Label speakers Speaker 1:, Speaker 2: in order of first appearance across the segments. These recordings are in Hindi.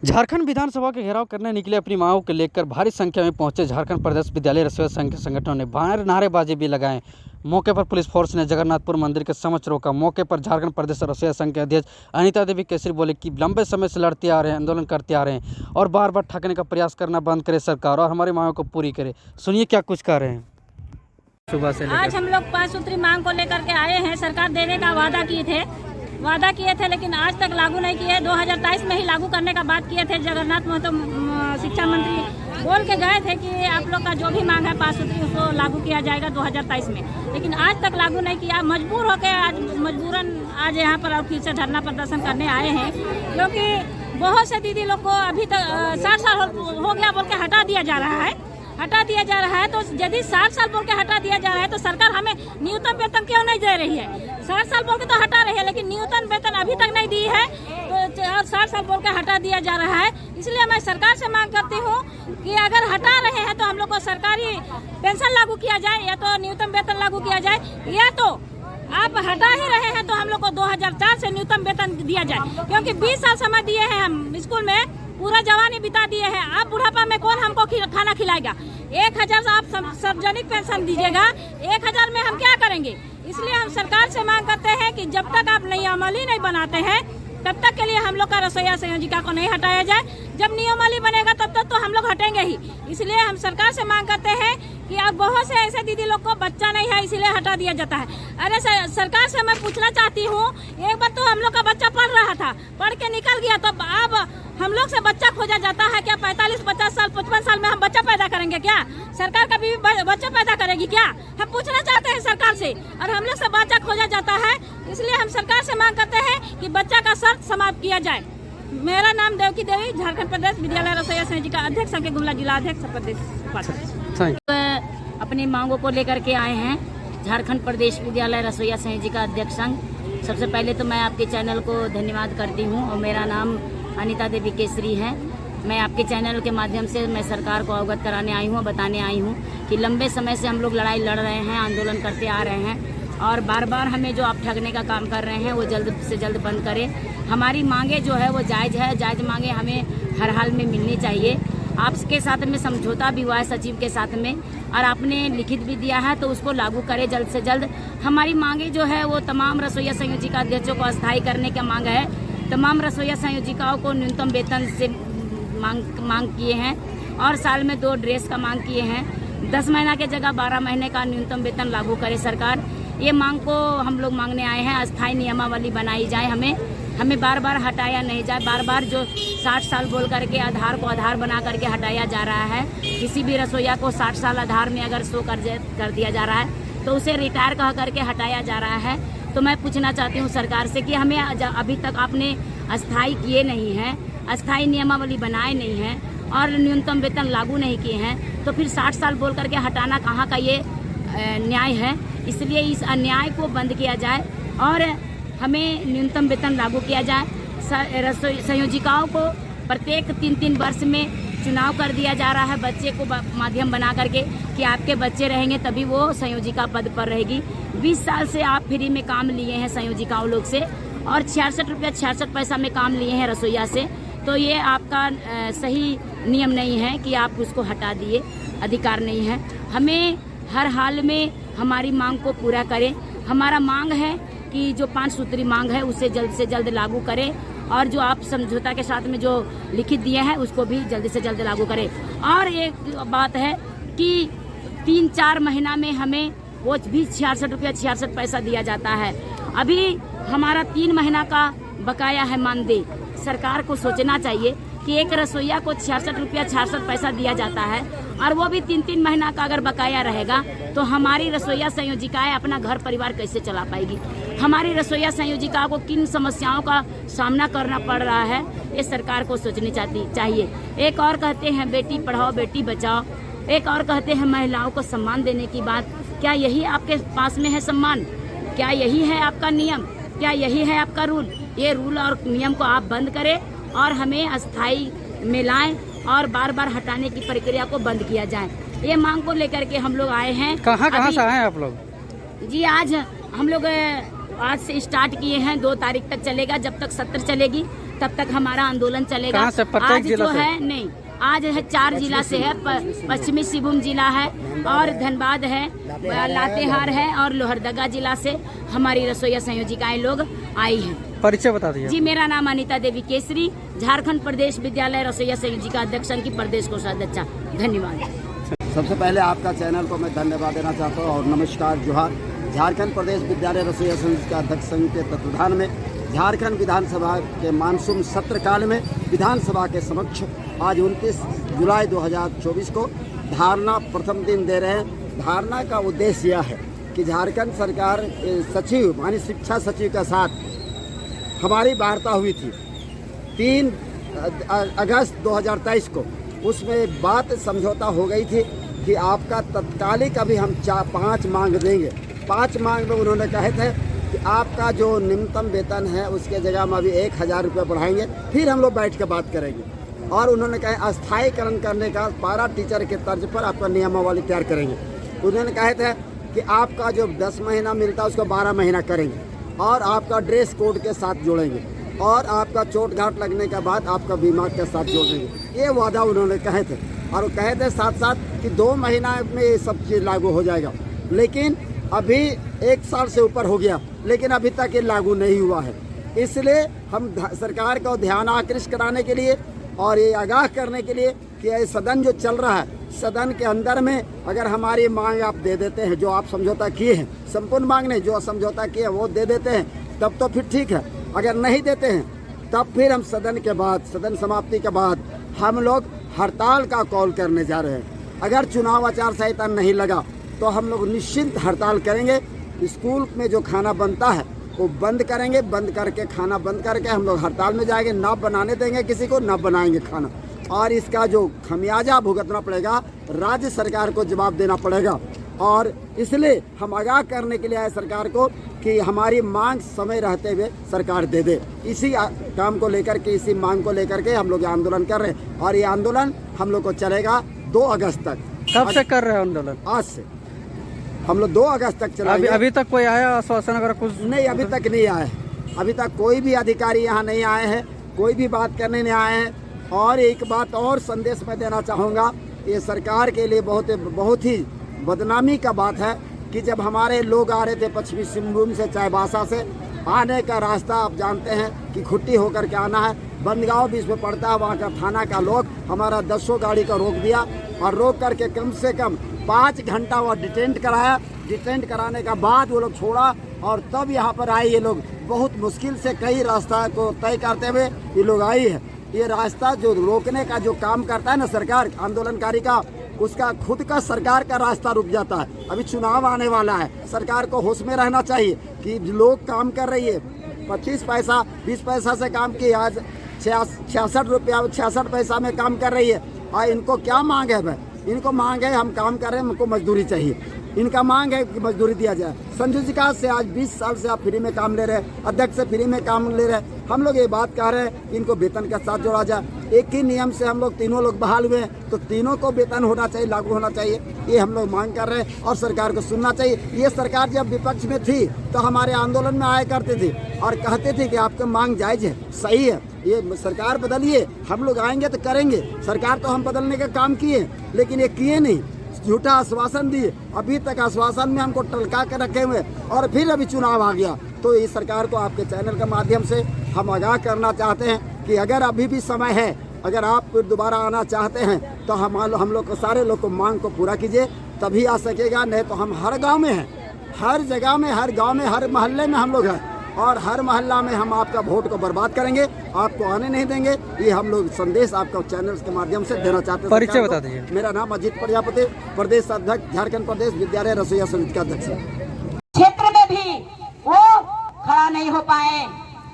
Speaker 1: झारखंड विधानसभा के घेराव करने निकले अपनी मांगों को लेकर भारी संख्या में पहुंचे झारखंड प्रदेश विद्यालय रसोई संघ के संगठनों ने बाहर नारेबाजी भी लगाए। मौके पर पुलिस फोर्स ने जगन्नाथपुर मंदिर के समक्ष रोका। मौके पर झारखंड प्रदेश रसोई संघ के अध्यक्ष अनिता देवी केसरी बोले कि लंबे समय से लड़ते आ रहे हैं, आंदोलन करते आ रहे हैं और बार बार ठगने का प्रयास करना बंद करे सरकार और हमारी मांगों को पूरी करे। सुनिए क्या कुछ कह रहे हैं। सुबह से
Speaker 2: आज हम लोग 5 सूत्री मांग को लेकर के आए हैं। सरकार देने का वादा किए थे लेकिन आज तक लागू नहीं किए। 2023 में ही लागू करने का बात किए थे। जगन्नाथ महतो शिक्षा मंत्री बोल के गए थे कि आप लोग का जो भी मांग है 5 सूत्री उसको लागू किया जाएगा 2023 में, लेकिन आज तक लागू नहीं किया। मजबूर होकर आज मजबूरन आज यहाँ पर और फिर से धरना प्रदर्शन करने आए हैं, क्योंकि बहुत से दीदी लोग को अभी तक 60 साल हो गया बोल के हटा दिया जा रहा है। तो यदि 60 साल बोल के हटा दिया जा रहा है तो सरकार हमें न्यूनतम वेतन क्यों नहीं दे रही है? 60 साल बोल के तो हटा रही है लेकिन न्यूनतम वेतन अभी तक नहीं दी है, तो 60 साल बोल के हटा दिया जा रहा है। इसलिए मैं सरकार से मांग करती हूँ कि अगर हटा रहे हैं तो हम लोग को सरकारी पेंशन लागू किया जाए या तो न्यूनतम वेतन लागू किया जाए, या तो आप हटा ही रहे हैं तो हम लोग को 2004 से न्यूनतम वेतन दिया जाए, क्योंकि 20 साल समय दिए हैं हम स्कूल में, पूरा जवानी बिता दिए हैं। आप बुढ़ापा में कौन हमको खाना खिलाएगा? 1000 आप सार्वजनिक पेंशन दीजिएगा, 1000 में हम क्या करेंगे? इसलिए हम सरकार से मांग करते हैं कि जब तक आप नियमावली नहीं बनाते हैं तब तक के लिए हम लोग का रसोईया संयोजिका को नहीं हटाया जाए। जब नियमावली बनेगा तब तक तो हम लोग हटेंगे ही। इसलिए हम सरकार से मांग करते हैं कि अब बहुत से ऐसे दीदी लोग को बच्चा नहीं है इसलिए हटा दिया जाता है। अरे सरकार से मैं पूछना चाहती हूँ, एक बार तो हम लोग का बच्चा पढ़ रहा था, पढ़ के निकल गया, तो अब हम लोग से बच्चा खोजा जाता है क्या? 45, 50 साल, 55 साल में हम बच्चा पैदा करेंगे क्या? सरकार का भी बच्चा पैदा करेगी क्या? हम पूछना चाहते हैं सरकार से, और हम लोग से बच्चा खोजा जाता है। इसलिए हम सरकार से मांग करते हैं कि बच्चा का शर्त समाप्त किया जाए। मेरा नाम देवकी देवी, झारखंड प्रदेश विद्यालय रसोईया संघ का अध्यक्ष, संघ के गुमला जिला अध्यक्ष प्रदेश। अपनी मांगों को लेकर के आए हैं झारखंड प्रदेश विद्यालय रसोईया संघ का अध्यक्ष संघ। सबसे पहले तो मैं आपके चैनल को धन्यवाद करती हूँ और मेरा नाम अनिता देवी केसरी है। मैं आपके चैनल के माध्यम से मैं सरकार को अवगत कराने आई हूँ, बताने आई हूँ कि लंबे समय से हम लोग लड़ाई लड़ रहे हैं, आंदोलन करते आ रहे हैं और बार बार हमें जो आप ठगने का काम कर रहे हैं वो जल्द से जल्द बंद करें। हमारी मांगे जो है वो जायज़ है, जायज़ मांगे हमें हर हाल में मिलनी चाहिए। आपके साथ में समझौता भी हुआ है सचिव के साथ में और आपने लिखित भी दिया है, तो उसको लागू करें जल्द से जल्द। हमारी मांगे जो है वो तमाम रसोईया संयोजिका अध्यक्षों को अस्थायी करने का मांग है। तमाम रसोईया संयोजिकाओं को न्यूनतम वेतन से मांग किए हैं और साल में 2 ड्रेस का मांग किए हैं। 10 महीना के जगह 12 महीने का न्यूनतम वेतन लागू करे सरकार। ये मांग को हम लोग मांगने आए हैं। अस्थायी नियमावली बनाई जाए, हमें बार बार हटाया नहीं जाए। बार बार जो 60 साल बोल करके आधार को आधार बना करके हटाया जा रहा है, किसी भी रसोईया को 60 साल आधार में अगर शो कर दिया जा रहा है तो उसे रिटायर कह करके हटाया जा रहा है। तो मैं पूछना चाहती हूँ सरकार से कि हमें अभी तक आपने अस्थायी किए नहीं हैं, अस्थायी नियमावली बनाए नहीं हैं और न्यूनतम वेतन लागू नहीं किए हैं, तो फिर 60 साल बोल करके हटाना कहाँ का ये न्याय है? इसलिए इस अन्याय को बंद किया जाए और हमें न्यूनतम वेतन लागू किया जाए। रसोई संयोजिकाओं को प्रत्येक 3-3 वर्ष में चुनाव कर दिया जा रहा है, बच्चे को माध्यम बना करके कि आपके बच्चे रहेंगे तभी वो संयोजिका पद पर रहेगी। 20 साल से आप फ्री में काम लिए हैं संयोजिकाओं लोग से और 66 रुपया 66 पैसा में काम लिए हैं रसोईया से, तो ये आपका सही नियम नहीं है कि आप उसको हटा दिए, अधिकार नहीं है। हमें हर हाल में हमारी मांग को पूरा करें। हमारा मांग है कि जो 5 सूत्री मांग है उसे जल्द से जल्द लागू करें और जो आप समझौता के साथ में जो लिखित दिए हैं उसको भी जल्द से जल्द लागू करें। और एक बात है कि 3-4 महीना में हमें वो भी 66 रुपया 66 पैसा दिया जाता है। अभी हमारा 3 महीना का बकाया है मानदेय। सरकार को सोचना चाहिए कि एक रसोईया को 66 रुपया 66 पैसा दिया जाता है और वो भी 3-3 महीना का अगर बकाया रहेगा तो हमारी रसोईया संयोजिकाएं अपना घर परिवार कैसे चला पाएगी? हमारी रसोईया संयोजिका को किन समस्याओं का सामना करना पड़ रहा है, ये सरकार को सोचनी चाहिए। एक और कहते हैं बेटी पढ़ाओ बेटी बचाओ, एक और कहते हैं महिलाओं को सम्मान देने की बात। क्या यही आपके पास में है सम्मान? क्या यही है आपका नियम? क्या यही है आपका रूल? ये रूल और नियम को आप बंद करें और हमें अस्थायी में लाएं और बार बार हटाने की प्रक्रिया को बंद किया जाए। ये मांग को लेकर के हम लोग आए हैं।
Speaker 1: कहाँ से आए हैं आप लोग?
Speaker 2: जी आज हम लोग आज से स्टार्ट किए हैं, 2 तारीख तक चलेगा, जब तक सत्र चलेगी।
Speaker 3: तब तक हमारा आंदोलन चलेगा।
Speaker 1: कहाँ से? प्रत्येक
Speaker 3: आज
Speaker 1: जिला
Speaker 3: जो
Speaker 1: से?
Speaker 3: है नहीं, आज है 4 जिला से है, पश्चिमी सिंहभूम जिला है और धनबाद है, लातेहार है और लोहरदगा जिला से हमारी रसोईया संयोजिकाएं लोग आई हैं।
Speaker 1: परिचय बता दीजिए।
Speaker 3: जी, मेरा नाम अनीता देवी केसरी, झारखंड प्रदेश विद्यालय रसोईया संयोजिका अध्यक्ष संघ की प्रदेश कोषाध्यक्षा। धन्यवाद।
Speaker 4: सबसे पहले आपका चैनल को मैं धन्यवाद देना चाहता हूँ और नमस्कार जोहार। झारखंड प्रदेश विद्यालय रसोईया संयोजिका अध्यक्ष संघ के तत्वाधान में झारखंड विधानसभा के मानसून सत्र काल में विधानसभा के समक्ष आज 29 जुलाई 2024 को धारणा प्रथम दिन दे रहे हैं। धारणा का उद्देश्य यह है कि झारखंड सरकार के सचिव माननीय शिक्षा सचिव के साथ हमारी वार्ता हुई थी 3 अगस्त 2023 को। उसमें बात समझौता हो गई थी कि आपका तत्कालिक अभी हम 5 मांग देंगे। 5 मांग में उन्होंने कहे थे कि आपका जो न्यूनतम वेतन है उसके जगह हम अभी 1000 रुपये बढ़ाएंगे, फिर हम लोग बैठ के बात करेंगे। और उन्होंने कहा अस्थायीकरण करने का पारा टीचर के तर्ज पर आपका नियमावली तैयार करेंगे। उन्होंने कहे थे कि आपका जो 10 महीना मिलता है उसको 12 महीना करेंगे और आपका ड्रेस कोड के साथ जोड़ेंगे और आपका चोट घाट लगने के बाद आपका बीमा के साथ जोड़ेंगे। ये वादा उन्होंने कहे थे और कहे थे साथ साथ कि 2 महीना में ये सब चीज़ लागू हो जाएगा। लेकिन अभी 1 साल से ऊपर हो गया, लेकिन अभी तक ये लागू नहीं हुआ है। इसलिए हम सरकार को ध्यान आकृष्ट कराने के लिए और ये आगाह करने के लिए कि ये सदन जो चल रहा है, सदन के अंदर में अगर हमारी मांग आप दे देते हैं, जो आप समझौता किए हैं, संपूर्ण मांग नहीं, जो समझौता किए वो दे देते हैं, तब तो फिर ठीक है। अगर नहीं देते हैं तब फिर हम सदन के बाद, सदन समाप्ति के बाद हम लोग हड़ताल का कॉल करने जा रहे हैं। अगर चुनाव आचार संहिता नहीं लगा तो हम लोग निश्चिंत हड़ताल करेंगे। स्कूल में जो खाना बनता है वो बंद करेंगे, बंद करके खाना बंद करके हम लोग हड़ताल में जाएंगे। ना बनाने देंगे किसी को, ना बनाएंगे खाना। और इसका जो खमियाजा भुगतना पड़ेगा, राज्य सरकार को जवाब देना पड़ेगा। और इसलिए हम आगाह करने के लिए आए सरकार को कि हमारी मांग समय रहते हुए सरकार दे दे। इसी काम को लेकर के, इसी मांग को लेकर के हम लोग आंदोलन कर रहे हैं और ये आंदोलन हम लोग को चलेगा 2 अगस्त तक।
Speaker 1: कब से कर रहे हैं आंदोलन?
Speaker 4: आज से हम लोग 2 अगस्त तक चलाएंगे।
Speaker 1: अभी तक कोई आया आश्वासन अगर कुछ?
Speaker 4: नहीं, अभी तक नहीं आया है। अभी तक कोई भी अधिकारी यहाँ नहीं आए हैं, कोई भी बात करने नहीं आए हैं। और एक बात और संदेश मैं देना चाहूँगा, ये सरकार के लिए बहुत ही बदनामी का बात है कि जब हमारे लोग आ रहे थे पश्चिमी सिंहभूम से, चाईबासा से, आने का रास्ता आप जानते हैं कि खुट्टी होकर के आना है। बंदगांव बीच में पड़ता है, वहाँ का थाना का लोग हमारा 10 गाड़ी का रोक दिया और रोक करके कम से कम 5 घंटा वह डिटेंट कराया। डिटेंट कराने का बाद वो लोग छोड़ा और तब यहाँ पर आए ये लोग। बहुत मुश्किल से कई रास्ता को तय करते हुए ये लोग आई है। ये रास्ता जो रोकने का जो काम करता है ना सरकार, आंदोलनकारी का, उसका खुद का सरकार का रास्ता रुक जाता है। अभी चुनाव आने वाला है, सरकार को होश में रहना चाहिए कि लोग काम कर रही है। 25 पैसा 20 पैसा से काम की आज 66 रुपया 66 पैसा में काम कर रही है। और इनको क्या मांग है भाई? इनको मांग है हम काम कर रहे हैं, हमको मजदूरी चाहिए। इनका मांग है कि मजदूरी दिया जाए। संयोजिका से आज 20 साल से आप फ्री में काम ले रहे हैं, अध्यक्ष से फ्री में काम ले रहे हैं। हम लोग ये बात कह रहे हैं कि इनको वेतन के साथ जोड़ा जाए। एक ही नियम से हम लोग तीनों लोग बहाल हुए हैं, तो तीनों को वेतन होना चाहिए, लागू होना चाहिए। ये हम लोग मांग कर रहे हैं और सरकार को सुनना चाहिए। ये सरकार जब विपक्ष में थी तो हमारे आंदोलन में आया करते थे और कहते थे कि आपका मांग जायज़ है, सही है। ये सरकार बदलिए, हम लोग आएंगे तो करेंगे। सरकार तो हम बदलने का काम किए, लेकिन ये किए नहीं, झूठा आश्वासन दिए। अभी तक आश्वासन में हमको टलका के रखे हुए और फिर अभी चुनाव आ गया। तो इस सरकार को आपके चैनल के माध्यम से हम आगाह करना चाहते हैं कि अगर अभी भी समय है, अगर आप फिर दोबारा आना चाहते हैं तो हम लोग को, सारे लोग को मांग को पूरा कीजिए, तभी आ सकेगा। नहीं तो हम हर गाँव में हैं, हर जगह में, हर गाँव में, हर मोहल्ले में हम लोग हैं और हर मोहल्ला में हम आपका वोट को बर्बाद करेंगे, आपको आने नहीं देंगे। ये हम लोग संदेश आपका चैनल के माध्यम से देना चाहते हैं।
Speaker 1: परिचय बता दीजिए।
Speaker 4: मेरा नाम अजीत प्रजापति, प्रदेश अध्यक्ष, झारखंड प्रदेश विद्यालय रसोईया समिति का अध्यक्ष।
Speaker 3: क्षेत्र में भी वो खड़ा नहीं हो पाए।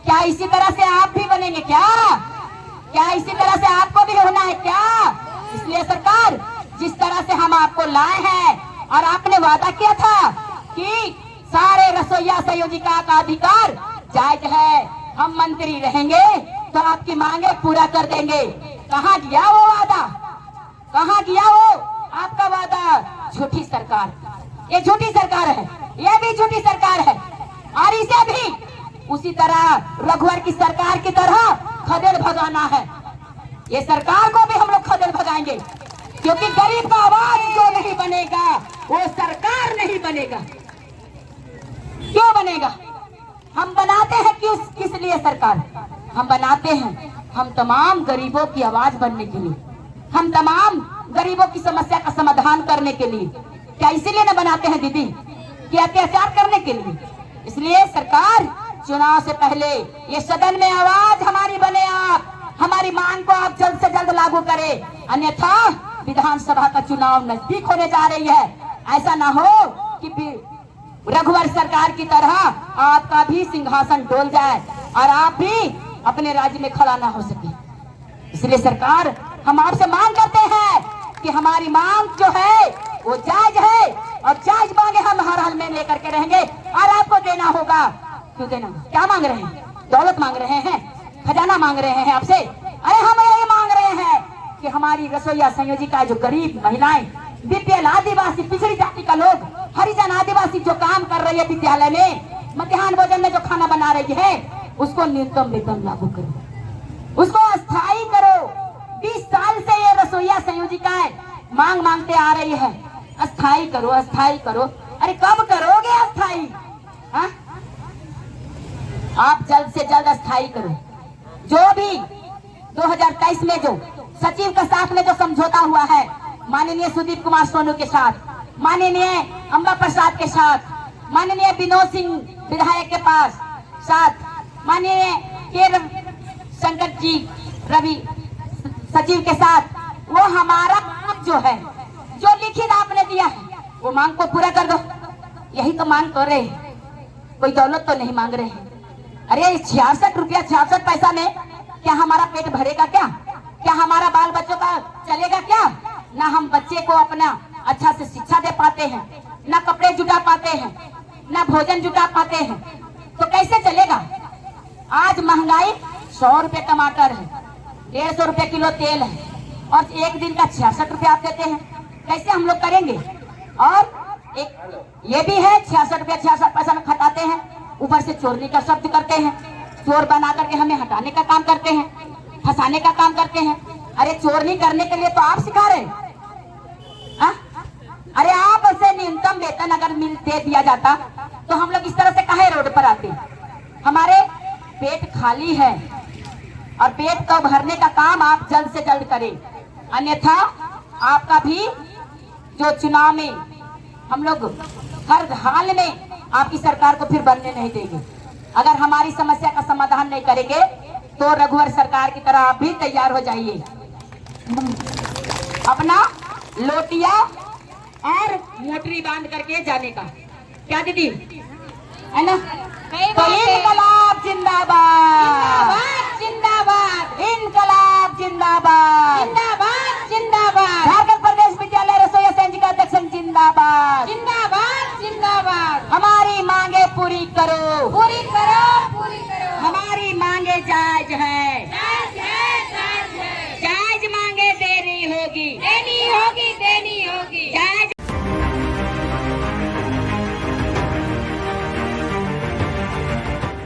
Speaker 3: क्या इसी तरह से आप भी बनेंगे? क्या इसी तरह से आपको भी होना है क्या? इसलिए सरकार, जिस तरह से हम आपको लाए हैं और आपने वादा किया था कि सारे रसोईया संयोजिका का अधिकार जायज है, हम मंत्री रहेंगे तो आपकी मांगे पूरा कर देंगे। कहाँ गया वो वादा? कहाँ गया वो आपका वादा? झूठी सरकार, ये झूठी सरकार है, ये भी झूठी सरकार है। और इसे भी उसी तरह रघुवर की सरकार की तरह खदेड़ भगाना है। ये सरकार को भी हम लोग खदेड़ भगाएंगे, क्योंकि गरीब का आवाज जो नहीं बनेगा वो सरकार नहीं बनेगा। क्यों बनेगा? हम बनाते हैं किस लिए सरकार? हम बनाते हैं हम तमाम गरीबों की आवाज बनने के लिए, हम तमाम गरीबों की समस्या का समाधान करने के लिए। क्या इसीलिए न बनाते हैं दीदी कि अत्याचार करने के लिए? इसलिए सरकार चुनाव से पहले ये सदन में आवाज हमारी बने, आप हमारी मांग को आप जल्द से जल्द लागू करें, अन्यथा विधानसभा का चुनाव नजदीक होने जा रही है। ऐसा ना हो कि रघुवर सरकार की तरह आपका भी सिंहासन डोल जाए और आप भी अपने राज्य में खड़ा ना हो सके। इसलिए सरकार हम आपसे मांग करते हैं कि हमारी मांग जो है वो जायज है, और जायज मांगे हम हर हाल में लेकर के रहेंगे, और आपको देना होगा। क्यों देना? क्या मांग रहे हैं? दौलत मांग रहे हैं, खजाना मांग रहे हैं आपसे? अरे हम ये मांग रहे हैं कि हमारी रसोईया संयोजिका जो गरीब महिलाएं, बीपीएल आदिवासी पिछड़ी जाति का लोग, हरिजन आदिवासी जो काम कर रही है विद्यालय में, मध्याह्न भोजन में जो खाना बना रही है, उसको न्यूनतम वेतन लागू करो, उसको अस्थायी करो। 20 साल से ये रसोईया संयोजिकाएं मांग मांगते आ रही है, अस्थायी करो, अस्थायी करो। अरे कब करोगे अस्थायी? आप जल्द से जल्द अस्थायी करो। जो भी 2023 में जो सचिव के साथ में जो समझौता हुआ है माननीय सुदीप कुमार सोनू के साथ, माननीय अंबा प्रसाद के साथ, माननीय विनोद सिंह विधायक के पास साथ, माननीय के शंकर जी रवि सचिव के साथ, वो हमारा मांग जो है, जो लिखित आपने दिया है, वो मांग को पूरा कर दो। यही तो मांग कर रहे हैं, कोई दौलत तो नहीं मांग रहे हैं। अरे 66 रुपया 66 पैसा में क्या हमारा पेट भरेगा? क्या हमारा बाल बच्चों का चलेगा? क्या ना हम बच्चे को अपना अच्छा से शिक्षा दे पाते हैं, ना कपड़े जुटा पाते हैं, ना भोजन जुटा पाते हैं, तो कैसे चलेगा? आज महंगाई 100 रुपए टमाटर है, 150 रुपए किलो तेल है, और एक दिन का 66 रुपया आप देते हैं। कैसे हम लोग करेंगे? और एक ये भी है 66 रुपया 66 पैसा में खटाते हैं, ऊपर से चोरनी का शब्द करते हैं, चोर बना करके हमें हटाने का काम करते हैं, फंसाने का काम करते हैं। अरे चोरनी करने के लिए तो आप सिखा रहे हैं। अरे आप से न्यूनतम वेतन अगर दे दिया जाता तो हम लोग इस तरह से काहे रोड पर आते? हमारे पेट खाली है, और पेट को भरने का काम आप जल्द से जल्द करें, अन्यथा आपका भी जो चुनाव में हम लोग हर हाल में आपकी सरकार को फिर बनने नहीं देंगे। अगर हमारी समस्या का समाधान नहीं करेंगे तो रघुवर सरकार की तरह आप भी तैयार हो जाइए, अपना लोटिया और मोटरी बांध करके जाने का। क्या दीदी, है ना?